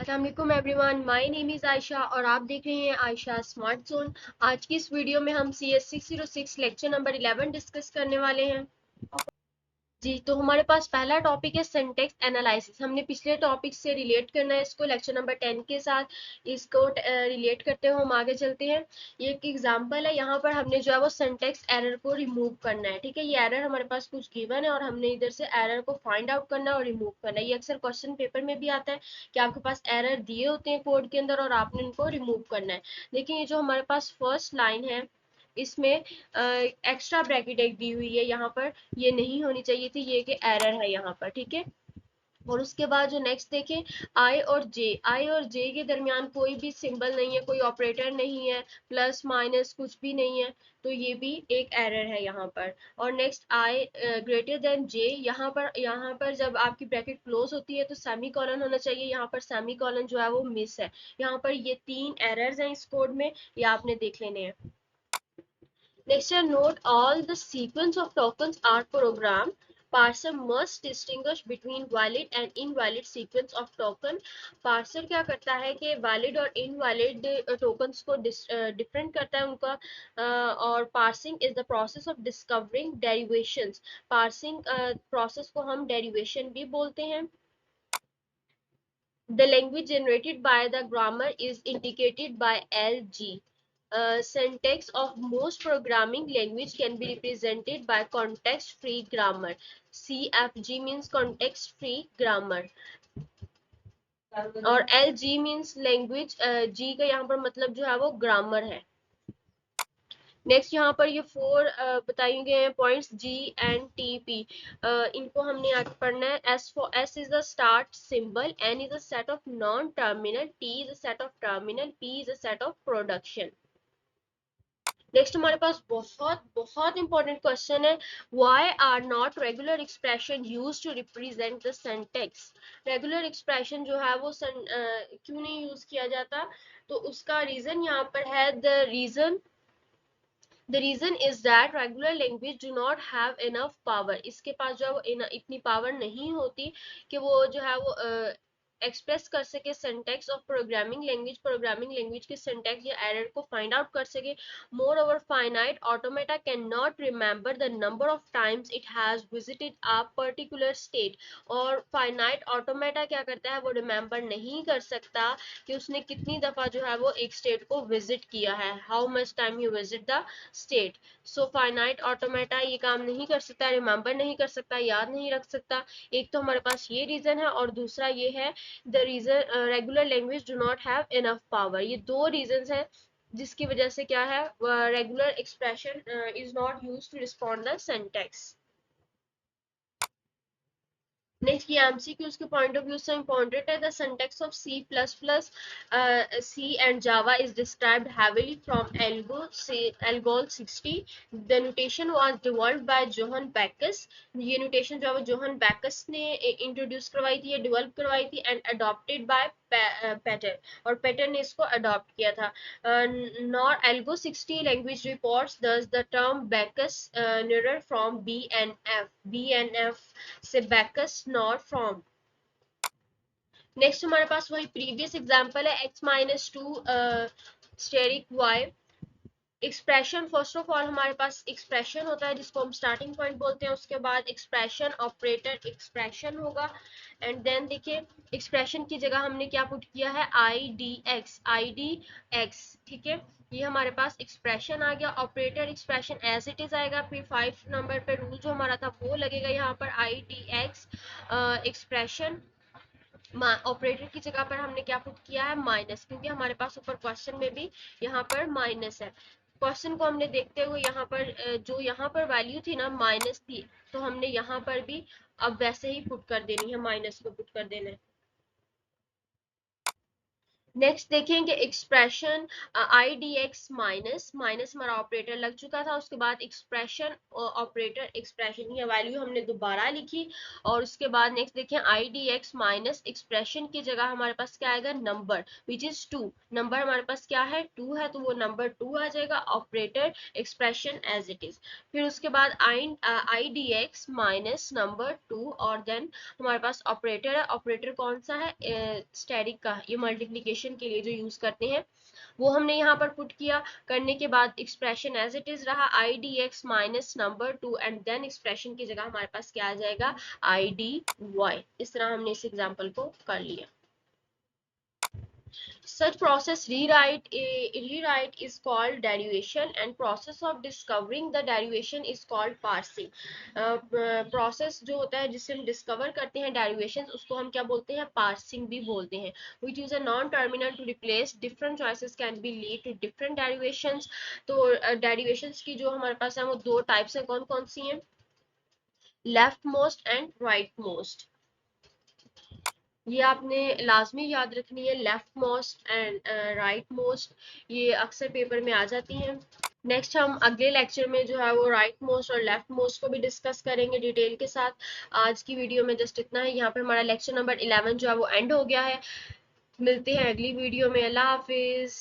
अस्सलाम वालेकुम everyone, my name is Ayesha और आप देख रहे हैं आयशा स्मार्ट जोन। आज की इस वीडियो में हम CS 606 लेक्चर नंबर 11 डिस्कस करने वाले हैं। जी, तो हमारे पास पहला टॉपिक है सिंटेक्स एनालिसिस। हमने पिछले टॉपिक से रिलेट करना है इसको लेक्चर नंबर 10 के साथ। इसको रिलेट करते हुए हम आगे चलते हैं। ये एक एग्जांपल है, यहाँ पर हमने जो है वो सिंटेक्स एरर को रिमूव करना है। ठीक है, ये एरर हमारे पास कुछ गिवन है और हमने इधर से एरर को फाइंड आउट करना है और रिमूव करना है। ये अक्सर क्वेश्चन पेपर में भी आता है कि आपके पास एरर दिए होते हैं कोड के अंदर और आपने इनको रिमूव करना है। लेकिन ये जो हमारे पास फर्स्ट लाइन है इसमें एक्स्ट्रा ब्रैकेट एक दी हुई है यहाँ पर, ये नहीं होनी चाहिए थी, ये कि एरर है यहाँ पर। ठीक है, और उसके बाद जो नेक्स्ट देखें, आई और जे के दरमियान कोई भी सिंबल नहीं है, कोई ऑपरेटर नहीं है, प्लस माइनस कुछ भी नहीं है, तो ये भी एक एरर है यहाँ पर। और नेक्स्ट आई ग्रेटर देन जे, यहाँ पर जब आपकी ब्रैकेट क्लोज होती है तो सेमी कॉलन होना चाहिए, यहाँ पर सेमी कॉलन जो है वो मिस है। यहाँ पर ये तीन एरर्स हैं इस कोड में, ये आपने देख लेने हैं। Next, note all the sequence of tokens are programmed. Parser must distinguish between valid and invalid sequence of token. Parser क्या करता है कि valid और invalid tokens को different करता है उनका, और parsing is the process of discovering derivations. Parsing process को हम derivation भी बोलते हैं. The language generated by the grammar is indicated by LG. Syntax of most programming language can be represented by context-free grammar. CFG means context-free grammar. और LG means language, G का यहाँ पर मतलब जो है वो grammar है। नेक्स्ट यहाँ पर ये फोर बताए गए हैं पॉइंट्स G एंड TP, इनको हमने आज पढ़ना है। S is the start symbol, N is a set of non terminal, T is a set of terminal, P is a set of production. Next हमारे पास बहुत बहुत इंपॉर्टेंट क्वेश्चन है, why are not regular expression used to represent the syntax. Regular expression जो है वो क्यों नहीं यूज किया जाता, तो उसका रीजन यहाँ पर है। The reason is that regular language do not have enough power. इसके पास जो है वो इतनी पावर नहीं होती कि वो जो है वो एक्सप्रेस कर सके सिंटैक्स ऑफ प्रोग्रामिंग लैंग्वेज के सिंटैक्स या एरर को फाइंड आउट कर सके। More over finite automata can not remember the number of times it has visited a particular state. और फाइनाइट ऑटोमेटा क्या करता है, वो रिमेंबर नहीं कर सकता कि उसने कितनी दफा जो है वो एक स्टेट को विजिट किया है, how much time you visit the state. So finite automata ये काम नहीं कर सकता, रिमेंबर नहीं कर सकता, याद नहीं रख सकता। एक तो हमारे पास ये रीजन है और दूसरा ये है the reason regular language do not have enough power. ये दो रीजंस है जिसकी वजह से क्या है, regular expression is not used to respond the syntax. Next ये MCQs के पॉइंट ऑफ व्यू से इम्पोर्टेंट है। The syntax of C and Java is described heavily from Algol 60. The notation was developed by Johann Backus. ये notation जो है वो Johan Bacchus ने introduce करवाई थी, डेवलप करवाई थी, एंड अडॉप्टेड बाय पेटर, और पेटर ने इसको अडॉप्ट किया था। Naur Algol 60 language reports thus the term Backus Naur form BNF से बैकस नॉट फ्रॉम। नेक्स्ट हमारे पास वही प्रीवियस एग्जांपल है, x-2 asterisk y। Expression, first of all हमारे पास एक्सप्रेशन होता है जिसको हम स्टार्टिंग पॉइंट बोलते हैं, उसके बाद एक्सप्रेशन ऑपरेटर एक्सप्रेशन होगा, एंड देन देखिए एक्सप्रेशन की जगह हमने क्या पुट किया है, IDX। ठीक है, ये हमारे पास एक्सप्रेशन आ गया। Operator expression as it is आएगा, फिर 5 नंबर पे रूल जो हमारा था वो लगेगा यहाँ पर IDX एक्सप्रेशन। ऑपरेटर की जगह पर हमने क्या पुट किया है, माइनस, क्योंकि हमारे पास ऊपर क्वेश्चन में भी यहाँ पर माइनस है। क्वेश्चन को हमने देखते हुए यहाँ पर जो यहाँ पर वैल्यू थी ना माइनस थी, तो हमने यहाँ पर भी अब वैसे ही पुट कर देनी है, माइनस को पुट कर देना है। नेक्स्ट देखें कि expression I D X minus minus हमारा ऑपरेटर लग चुका था, उसके बाद एक्सप्रेशन ऑपरेटर एक्सप्रेशन की वैल्यू हमने दोबारा लिखी, और उसके बाद नेक्स्ट देखें आई डी एक्स माइनस एक्सप्रेशन की जगह हमारे पास क्या आएगा, नंबर विच इज 2। नंबर हमारे पास क्या है, 2 है, तो वो नंबर 2 आ जाएगा, operator expression as it is. फिर उसके बाद I D X minus number 2, और देन हमारे पास ऑपरेटर है, ऑपरेटर कौन सा है, स्टैटिक का, ये मल्टीप्लिकेशन के लिए जो यूज करते हैं वो हमने यहाँ पर पुट किया। करने के बाद एक्सप्रेशन एज इट इज रहा, I D X minus number 2, and then expression की जगह हमारे पास क्या आ जाएगा, आई डी वाई। इस तरह हमने इस एग्जाम्पल को कर लिया। Such process rewrite is called derivation, and process of discovering the derivation is called parsing. Process जो होता है जिससे हम discover करते हैं derivations, उसको हम क्या बोलते हैं, parsing भी बोलते हैं, which is a non-terminal to replace different choices can be lead to different derivations. तो derivations की जो हमारे पास है वो दो types हैं, कौन कौन सी हैं, left most and right most. ये आपने लाजमी याद रखनी है, left most and right most, ये अक्सर पेपर में आ जाती हैं। नेक्स्ट हम अगले लेक्चर में जो है वो राइट मोस्ट और लेफ्ट मोस्ट को भी डिस्कस करेंगे डिटेल के साथ। आज की वीडियो में जस्ट इतना है, यहाँ पर हमारा लेक्चर नंबर 11 जो है वो एंड हो गया है। मिलते हैं अगली वीडियो में, अल्लाह हाफिज।